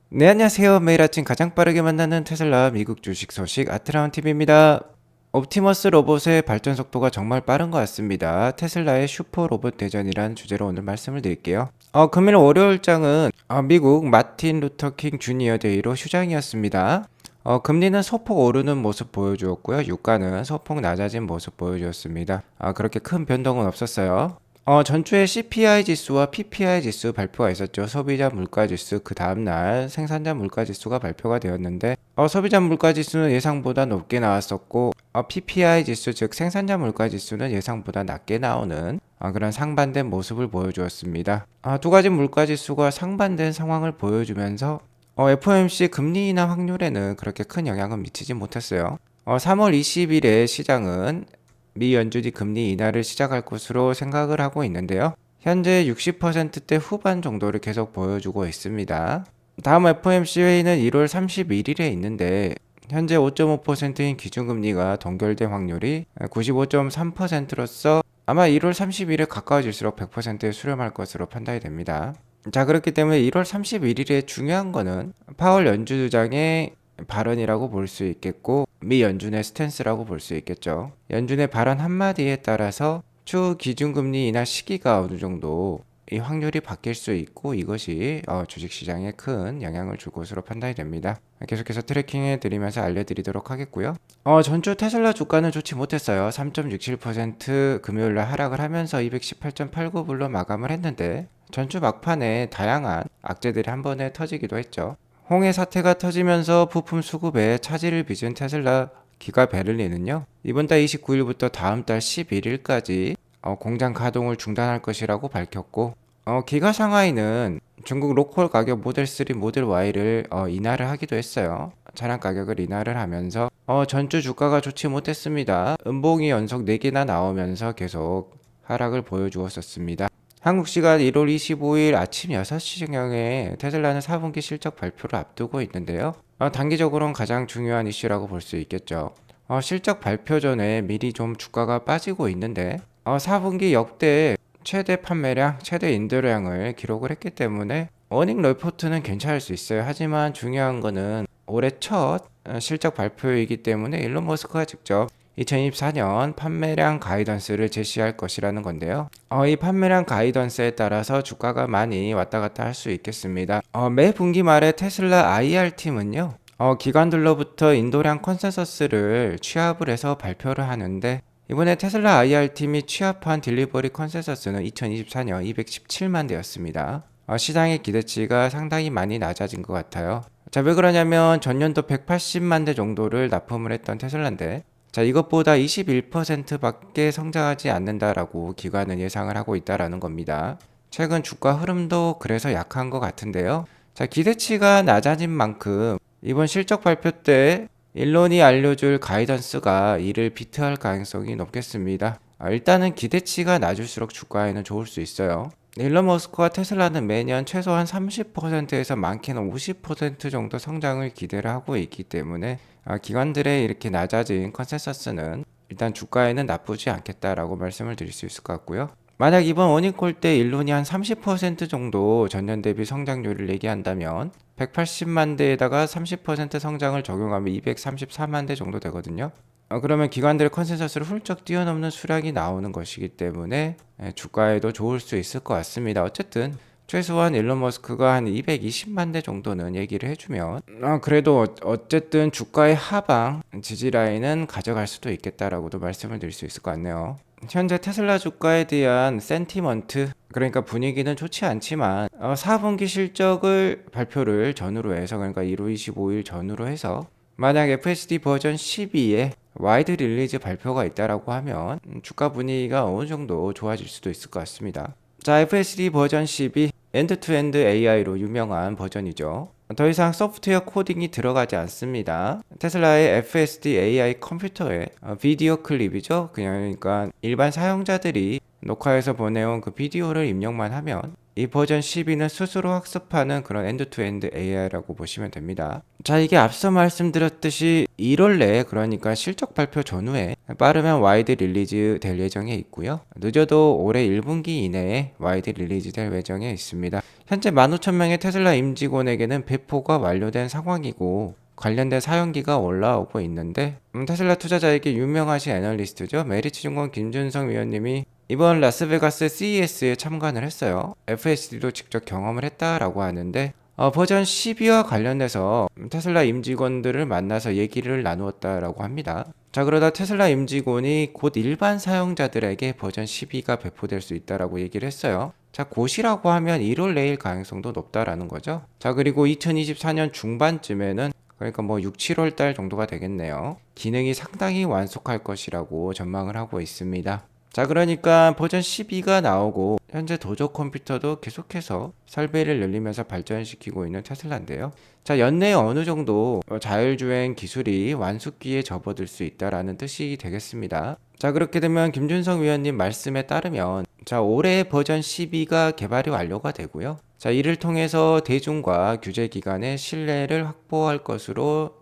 네, 안녕하세요. 매일 아침 가장 빠르게 만나는 테슬라 미국 주식 소식 아트라운 TV입니다. 옵티머스 로봇의 발전 속도가 정말 빠른 것 같습니다. 테슬라의 슈퍼 로봇 대전이라는 주제로 오늘 말씀을 드릴게요. 금일 월요일장은 미국 마틴 루터 킹 주니어 데이로 휴장이었습니다. 금리는 소폭 오르는 모습 보여주었고요. 유가는 소폭 낮아진 모습 보여주었습니다. 그렇게 큰 변동은 없었어요. 전주에 CPI 지수와 PPI 지수 발표가 있었죠. 소비자 물가 지수, 그 다음날 생산자 물가 지수가 발표가 되었는데, 소비자 물가 지수는 예상보다 높게 나왔었고, PPI 지수, 즉 생산자 물가 지수는 예상보다 낮게 나오는 그런 상반된 모습을 보여주었습니다. 두 가지 물가 지수가 상반된 상황을 보여주면서 FOMC 금리 인하 확률에는 그렇게 큰 영향은 미치지 못했어요. 3월 20일에 시장은 미 연준이 금리 인하를 시작할 것으로 생각을 하고 있는데요. 현재 60%대 후반 정도를 계속 보여주고 있습니다. 다음 FOMC 회의는 1월 31일에 있는데 현재 5.5%인 기준금리가 동결된 확률이 95.3%로서 아마 1월 30일에 가까워질수록 100%에 수렴할 것으로 판단이 됩니다. 자, 그렇기 때문에 1월 31일에 중요한 거는 파월 연주장의 발언이라고 볼 수 있겠고 미 연준의 스탠스라고 볼 수 있겠죠. 연준의 발언 한마디에 따라서 추후 기준금리 인하 시기가 어느 정도 이 확률이 바뀔 수 있고 이것이 주식시장에 큰 영향을 줄 것으로 판단이 됩니다. 계속해서 트래킹해 드리면서 알려드리도록 하겠고요. 전주 테슬라 주가는 좋지 못했어요. 3.67% 금요일날 하락을 하면서 218.89불로 마감을 했는데 전주 막판에 다양한 악재들이 한 번에 터지기도 했죠. 홍해 사태가 터지면서 부품 수급에 차질을 빚은 테슬라 기가 베를린은요, 이번 달 29일부터 다음 달 11일까지 공장 가동을 중단할 것이라고 밝혔고, 기가 상하이는 중국 로컬 가격 모델 3, 모델 Y를 인하를 하기도 했어요. 차량 가격을 인하를 하면서 전주 주가가 좋지 못했습니다. 음봉이 연속 4개나 나오면서 계속 하락을 보여주었었습니다. 한국 시간 1월 25일 아침 6시경에 테슬라는 4분기 실적 발표를 앞두고 있는데요. 단기적으로는 가장 중요한 이슈라고 볼 수 있겠죠. 실적 발표 전에 미리 좀 주가가 빠지고 있는데 4분기 역대 최대 판매량, 최대 인도량을 기록을 했기 때문에 어닝 레포트는 괜찮을 수 있어요. 하지만 중요한 거는 올해 첫 실적 발표이기 때문에 일론 머스크가 직접 2024년 판매량 가이던스를 제시할 것이라는 건데요. 이 판매량 가이던스에 따라서 주가가 많이 왔다 갔다 할 수 있겠습니다. 매 분기 말에 테슬라 IR팀은요. 기관들로부터 인도량 컨센서스를 취합을 해서 발표를 하는데 이번에 테슬라 IR팀이 취합한 딜리버리 컨센서스는 2024년 217만 대였습니다. 시장의 기대치가 상당히 많이 낮아진 것 같아요. 자, 왜 그러냐면 전년도 180만 대 정도를 납품을 했던 테슬라인데 자, 이것보다 21%밖에 성장하지 않는다라고 기관은 예상을 하고 있다라는 겁니다. 최근 주가 흐름도 그래서 약한 것 같은데요. 자, 기대치가 낮아진 만큼 이번 실적 발표 때 일론이 알려줄 가이던스가 이를 비트할 가능성이 높겠습니다. 일단은 기대치가 낮을수록 주가에는 좋을 수 있어요. 일론 머스크와 테슬라는 매년 최소한 30%에서 많게는 50% 정도 성장을 기대를 하고 있기 때문에 기관들의 이렇게 낮아진 컨센서스는 일단 주가에는 나쁘지 않겠다라고 말씀을 드릴 수 있을 것 같고요. 만약 이번 어닝콜 때 일론이 한 30% 정도 전년 대비 성장률을 얘기한다면 180만 대에다가 30% 성장을 적용하면 234만 대 정도 되거든요. 그러면 기관들의 컨센서스를 훌쩍 뛰어넘는 수량이 나오는 것이기 때문에 주가에도 좋을 수 있을 것 같습니다. 어쨌든 최소한 일론 머스크가 한 220만 대 정도는 얘기를 해주면 그래도 어쨌든 주가의 하방 지지 라인은 가져갈 수도 있겠다라고도 말씀을 드릴 수 있을 것 같네요. 현재 테슬라 주가에 대한 센티먼트, 그러니까 분위기는 좋지 않지만 4분기 실적을 발표를 전후로 해서, 그러니까 1월 25일 전후로 해서 만약 FSD 버전 12에 와이드 릴리즈 발표가 있다라고 하면 주가 분위기가 어느 정도 좋아질 수도 있을 것 같습니다. 자, FSD 버전 12 엔드-투-엔드 AI로 유명한 버전이죠. 더 이상 소프트웨어 코딩이 들어가지 않습니다. 테슬라의 FSD AI 컴퓨터에 비디오 클립이죠. 그러니까 일반 사용자들이 녹화해서 보내온 그 비디오를 입력만 하면 이 버전 12는 스스로 학습하는 그런 엔드투엔드 AI라고 보시면 됩니다. 자, 이게 앞서 말씀드렸듯이 1월 내에, 그러니까 실적 발표 전후에, 빠르면 와이드 릴리즈 될 예정에 있고요. 늦어도 올해 1분기 이내에 와이드 릴리즈 될 예정에 있습니다. 현재 15,000명의 테슬라 임직원에게는 배포가 완료된 상황이고 관련된 사용기가 올라오고 있는데, 테슬라 투자자에게 유명하신 애널리스트죠. 메리츠증권 김준성 위원님이 이번 라스베가스 CES에 참관을 했어요. FSD도 직접 경험을 했다라고 하는데, 버전 12와 관련해서 테슬라 임직원들을 만나서 얘기를 나누었다라고 합니다. 자, 그러다 테슬라 임직원이 곧 일반 사용자들에게 버전 12가 배포될 수 있다라고 얘기를 했어요. 자, 곧이라고 하면 1월 내일 가능성도 높다라는 거죠. 자, 그리고 2024년 중반쯤에는, 그러니까 뭐 6, 7월 달 정도가 되겠네요. 기능이 상당히 완숙할 것이라고 전망을 하고 있습니다. 자, 그러니까 버전 12가 나오고 현재 도저 컴퓨터도 계속해서 설비를 늘리면서 발전시키고 있는 테슬라인데요. 자, 연내에 어느 정도 자율주행 기술이 완숙기에 접어들 수 있다라는 뜻이 되겠습니다. 자, 그렇게 되면 김준성 위원님 말씀에 따르면, 자, 올해 버전 12가 개발이 완료가 되고요. 자, 이를 통해서 대중과 규제기관의 신뢰를 확보할 것으로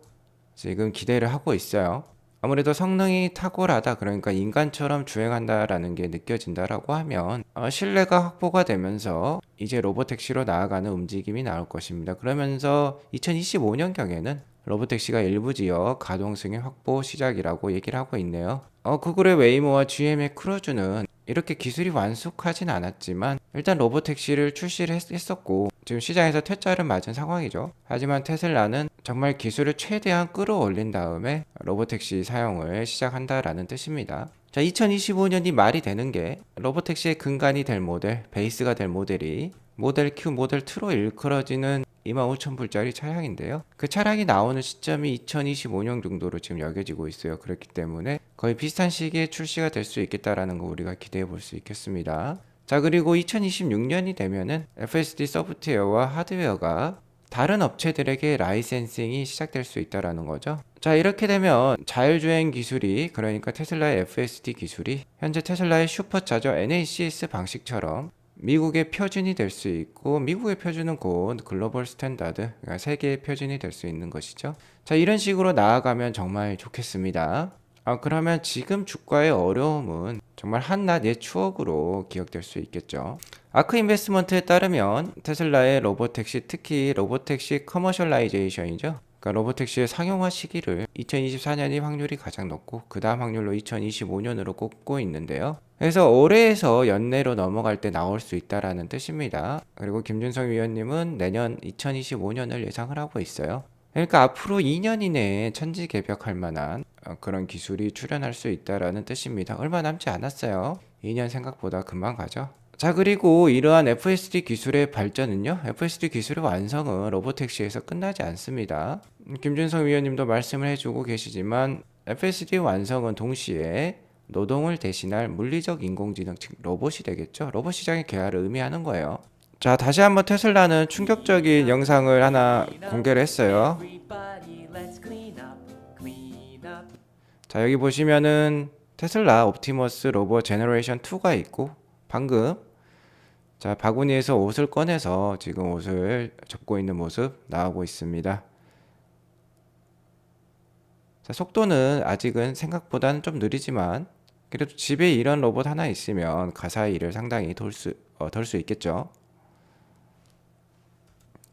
지금 기대를 하고 있어요. 아무래도 성능이 탁월하다, 그러니까 인간처럼 주행한다라는 게 느껴진다라고 하면 신뢰가 확보가 되면서 이제 로보택시로 나아가는 움직임이 나올 것입니다. 그러면서 2025년경에는 로보택시가 일부 지역 가동 승인 확보 시작이라고 얘기를 하고 있네요. 구글의 웨이모와 GM의 크루즈는 이렇게 기술이 완숙하진 않았지만 일단 로보택시를 출시를 했었고 지금 시장에서 퇴짜를 맞은 상황이죠. 하지만 테슬라는 정말 기술을 최대한 끌어올린 다음에 로보택시 사용을 시작한다라는 뜻입니다. 자, 2025년이 말이 되는 게 로보택시의 근간이 될 모델, 베이스가 될 모델이 모델 Q, 모델 2로 일컬어지는 25,000불짜리 차량인데요. 그 차량이 나오는 시점이 2025년 정도로 지금 여겨지고 있어요. 그렇기 때문에 거의 비슷한 시기에 출시가 될 수 있겠다라는 거 우리가 기대해 볼 수 있겠습니다. 자, 그리고 2026년이 되면은 FSD 소프트웨어와 하드웨어가 다른 업체들에게 라이센싱이 시작될 수 있다라는 거죠. 자, 이렇게 되면 자율주행 기술이, 그러니까 테슬라의 FSD 기술이 현재 테슬라의 슈퍼차저 NACS 방식처럼 미국의 표준이 될 수 있고, 미국의 표준은 곧 글로벌 스탠다드, 그러니까 세계의 표준이 될 수 있는 것이죠. 자, 이런 식으로 나아가면 정말 좋겠습니다. 그러면 지금 주가의 어려움은 정말 한낱 옛 추억으로 기억될 수 있겠죠. 아크 인베스트먼트에 따르면 테슬라의 로보택시, 특히 로보택시 커머셜라이제이션이죠. 그러니까 로보택시의 상용화 시기를 2024년이 확률이 가장 높고 그 다음 확률로 2025년으로 꼽고 있는데요. 그래서 올해에서 연내로 넘어갈 때 나올 수 있다라는 뜻입니다. 그리고 김준성 위원님은 내년 2025년을 예상을 하고 있어요. 그러니까 앞으로 2년 이내에 천지개벽할 만한 그런 기술이 출현할 수 있다라는 뜻입니다. 얼마 남지 않았어요. 2년 생각보다 금방 가죠. 자, 그리고 이러한 FSD 기술의 발전은요, FSD 기술의 완성은 로보택시에서 끝나지 않습니다. 김준성 위원님도 말씀을 해주고 계시지만 FSD 완성은 동시에 노동을 대신할 물리적 인공지능, 즉 로봇이 되겠죠. 로봇 시장의 개화를 의미하는 거예요. 자, 다시 한번 테슬라는 충격적인 영상을 하나 공개를 했어요. 자, 여기 보시면은 테슬라 옵티머스 로버 제너레이션 2가 있고, 방금 자, 바구니에서 옷을 꺼내서 지금 옷을 접고 있는 모습 나오고 있습니다. 자, 속도는 아직은 생각보다는 좀 느리지만 그래도 집에 이런 로봇 하나 있으면 가사의 일을 상당히 덜 수 있겠죠.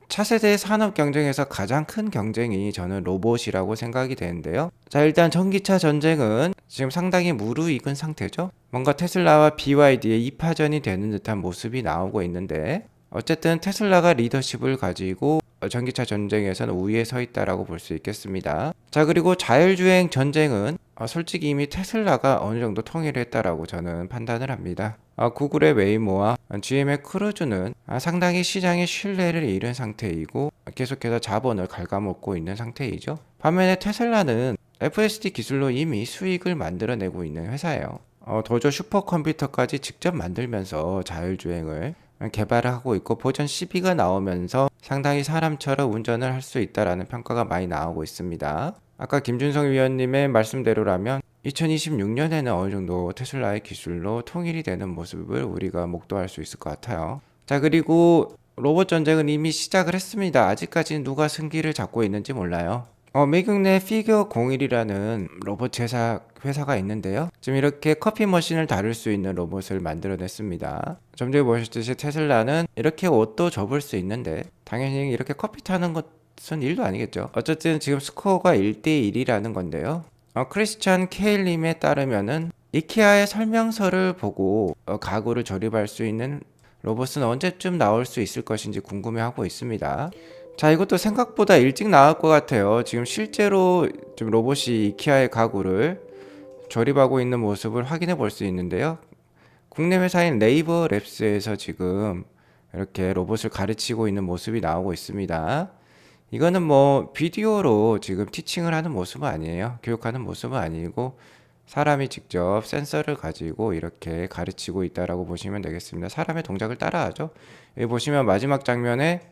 차세대 산업 경쟁에서 가장 큰 경쟁이 저는 로봇이라고 생각이 되는데요. 자, 일단 전기차 전쟁은 지금 상당히 무르익은 상태죠. 뭔가 테슬라와 BYD의 2파전이 되는 듯한 모습이 나오고 있는데, 어쨌든 테슬라가 리더십을 가지고 전기차 전쟁에서는 우위에 서 있다라고 볼 수 있겠습니다. 자, 그리고 자율주행 전쟁은 솔직히 이미 테슬라가 어느 정도 통일을 했다라고 저는 판단을 합니다. 구글의 웨이모와 GM의 크루즈는 상당히 시장의 신뢰를 잃은 상태이고 계속해서 자본을 갉아먹고 있는 상태이죠. 반면에 테슬라는 FSD 기술로 이미 수익을 만들어내고 있는 회사예요. 도저 슈퍼컴퓨터까지 직접 만들면서 자율주행을 개발을 하고 있고, 버전 12가 나오면서 상당히 사람처럼 운전을 할 수 있다라는 평가가 많이 나오고 있습니다. 아까 김준성 위원님의 말씀대로라면 2026년에는 어느 정도 테슬라의 기술로 통일이 되는 모습을 우리가 목도할 수 있을 것 같아요. 자, 그리고 로봇 전쟁은 이미 시작을 했습니다. 아직까지 누가 승기를 잡고 있는지 몰라요. 미국 내 피겨 01이라는 로봇 제작 회사가 있는데요. 지금 이렇게 커피 머신을 다룰 수 있는 로봇을 만들어냈습니다. 좀 전에 보셨듯이 테슬라는 이렇게 옷도 접을 수 있는데 당연히 이렇게 커피 타는 것은 일도 아니겠죠. 어쨌든 지금 스코어가 1대1이라는 건데요. 크리스찬 케일님에 따르면은 이케아의 설명서를 보고 가구를 조립할 수 있는 로봇은 언제쯤 나올 수 있을 것인지 궁금해하고 있습니다. 자, 이것도 생각보다 일찍 나올 것 같아요. 지금 실제로 좀 로봇이 이케아의 가구를 조립하고 있는 모습을 확인해 볼 수 있는데요. 국내 회사인 네이버 랩스에서 지금 이렇게 로봇을 가르치고 있는 모습이 나오고 있습니다. 이거는 뭐 비디오로 지금 티칭을 하는 모습은 아니에요. 교육하는 모습은 아니고 사람이 직접 센서를 가지고 이렇게 가르치고 있다라고 보시면 되겠습니다. 사람의 동작을 따라하죠. 여기 보시면 마지막 장면에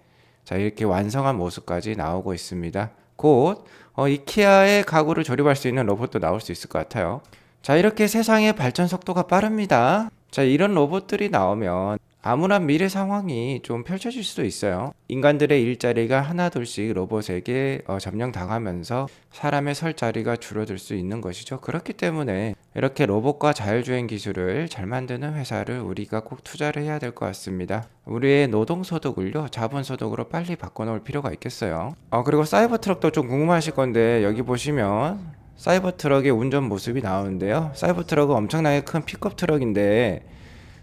자, 이렇게 완성한 모습까지 나오고 있습니다. 곧 이케아의 가구를 조립할 수 있는 로봇도 나올 수 있을 것 같아요. 자, 이렇게 세상의 발전 속도가 빠릅니다. 자, 이런 로봇들이 나오면 암울한 미래 상황이 좀 펼쳐질 수도 있어요. 인간들의 일자리가 하나둘씩 로봇에게 점령당하면서 사람의 설 자리가 줄어들 수 있는 것이죠. 그렇기 때문에 이렇게 로봇과 자율주행 기술을 잘 만드는 회사를 우리가 꼭 투자를 해야 될 것 같습니다. 우리의 노동소득을요, 자본소득으로 빨리 바꿔놓을 필요가 있겠어요. 그리고 사이버 트럭도 좀 궁금하실 건데 여기 보시면 사이버 트럭의 운전 모습이 나오는데요. 사이버 트럭은 엄청나게 큰 픽업 트럭인데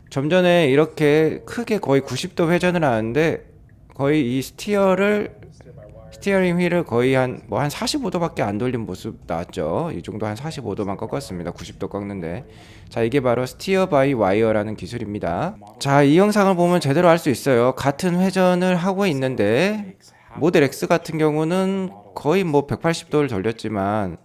좀 전에 이렇게 크게 거의 90도 회전을 하는데 거의 이 스티어링 휠을 거의 한 45도밖에 안 돌린 모습 나왔죠. 이 정도 한 45도만 꺾었습니다. 90도 꺾는데. 자, 이게 바로 스티어 바이 와이어라는 기술입니다. 자, 이 영상을 보면 제대로 알 수 있어요. 같은 회전을 하고 있는데 모델 X 같은 경우는 거의 180도를 돌렸지만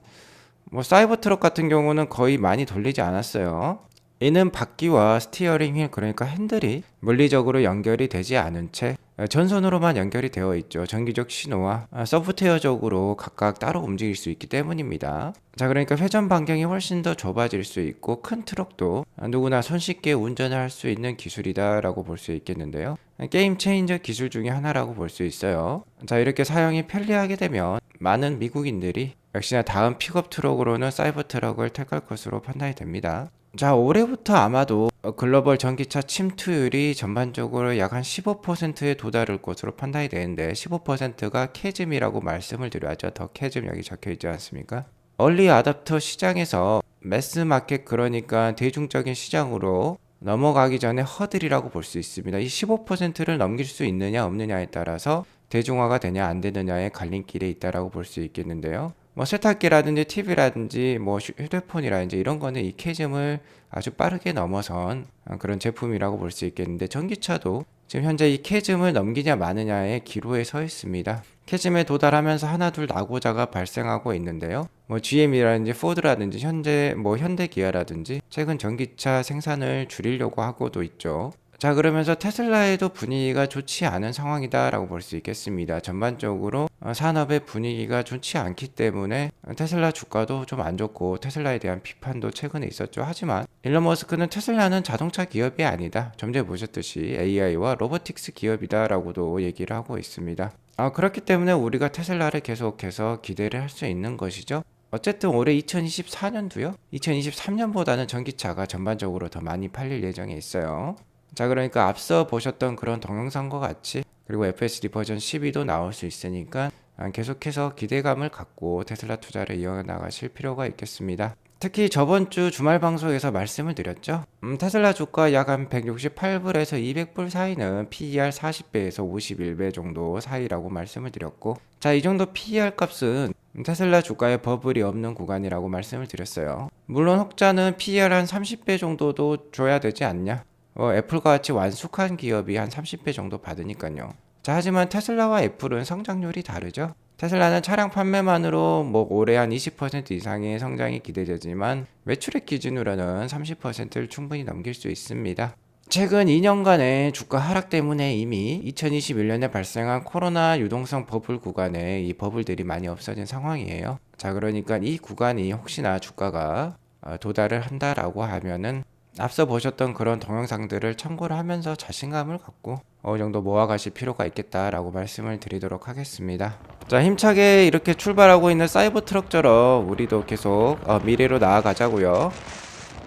사이버 트럭 같은 경우는 거의 많이 돌리지 않았어요. 이는 바퀴와 스티어링 휠, 그러니까 핸들이 물리적으로 연결이 되지 않은 채 전선으로만 연결이 되어 있죠. 전기적 신호와 소프트웨어적으로 각각 따로 움직일 수 있기 때문입니다. 자, 그러니까 회전 반경이 훨씬 더 좁아질 수 있고 큰 트럭도 누구나 손쉽게 운전을 할 수 있는 기술이다라고 볼 수 있겠는데요. 게임 체인저 기술 중에 하나라고 볼 수 있어요. 자, 이렇게 사용이 편리하게 되면 많은 미국인들이 역시나 다음 픽업 트럭으로는 사이버 트럭을 택할 것으로 판단이 됩니다. 자, 올해부터 아마도 글로벌 전기차 침투율이 전반적으로 약 한 15%에 도달할 것으로 판단이 되는데 15%가 캐즘이라고 말씀을 드려야죠. 더 캐즘 여기 적혀 있지 않습니까? 얼리 아답터 시장에서 매스 마켓, 그러니까 대중적인 시장으로 넘어가기 전에 허들이라고 볼 수 있습니다. 이 15%를 넘길 수 있느냐 없느냐에 따라서 대중화가 되냐 안 되느냐의 갈림길에 있다라고 볼 수 있겠는데요. 세탁기라든지 TV라든지 휴대폰이라든지 이런 거는 이 캐즘을 아주 빠르게 넘어선 그런 제품이라고 볼 수 있겠는데 전기차도 지금 현재 이 캐즘을 넘기냐 마느냐의 기로에 서 있습니다. 캐즘에 도달하면서 하나둘 낙오자가 발생하고 있는데요. GM이라든지 포드라든지 현대 기아라든지 최근 전기차 생산을 줄이려고 하고도 있죠. 자, 그러면서 테슬라에도 분위기가 좋지 않은 상황이다라고 볼 수 있겠습니다. 전반적으로 산업의 분위기가 좋지 않기 때문에 테슬라 주가도 좀 안 좋고 테슬라에 대한 비판도 최근에 있었죠. 하지만 일론 머스크는 테슬라는 자동차 기업이 아니다, 좀 전에 보셨듯이 AI와 로보틱스 기업이다라고도 얘기를 하고 있습니다. 그렇기 때문에 우리가 테슬라를 계속해서 기대를 할 수 있는 것이죠. 어쨌든 올해 2024년도요. 2023년보다는 전기차가 전반적으로 더 많이 팔릴 예정에 있어요. 자, 그러니까 앞서 보셨던 그런 동영상과 같이 그리고 FSD 버전 12도 나올 수 있으니까 계속해서 기대감을 갖고 테슬라 투자를 이어나가실 필요가 있겠습니다. 특히 저번 주 주말 방송에서 말씀을 드렸죠. 테슬라 주가 약 한 168불에서 200불 사이는 PER 40배에서 51배 정도 사이라고 말씀을 드렸고, 자, 이 정도 PER 값은 테슬라 주가에 버블이 없는 구간이라고 말씀을 드렸어요. 물론 혹자는 PER 한 30배 정도도 줘야 되지 않냐, 애플과 같이 완숙한 기업이 한 30배 정도 받으니까요. 자, 하지만 테슬라와 애플은 성장률이 다르죠. 테슬라는 차량 판매만으로 올해 한 20% 이상의 성장이 기대되지만 매출액 기준으로는 30%를 충분히 넘길 수 있습니다. 최근 2년간의 주가 하락 때문에 이미 2021년에 발생한 코로나 유동성 버블 구간에 이 버블들이 많이 없어진 상황이에요. 자, 그러니까 이 구간이 혹시나 주가가 도달을 한다라고 하면은 앞서 보셨던 그런 동영상들을 참고를 하면서 자신감을 갖고 어느 정도 모아가실 필요가 있겠다라고 말씀을 드리도록 하겠습니다. 자, 힘차게 이렇게 출발하고 있는 사이버 트럭처럼 우리도 계속 미래로 나아가자고요.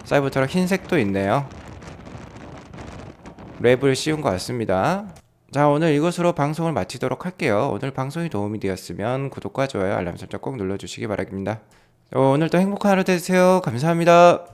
사이버 트럭 흰색도 있네요. 랩을 씌운 것 같습니다. 자, 오늘 이것으로 방송을 마치도록 할게요. 오늘 방송이 도움이 되었으면 구독과 좋아요, 알람 설정 꼭 눌러주시기 바랍니다. 오늘도 행복한 하루 되세요. 감사합니다.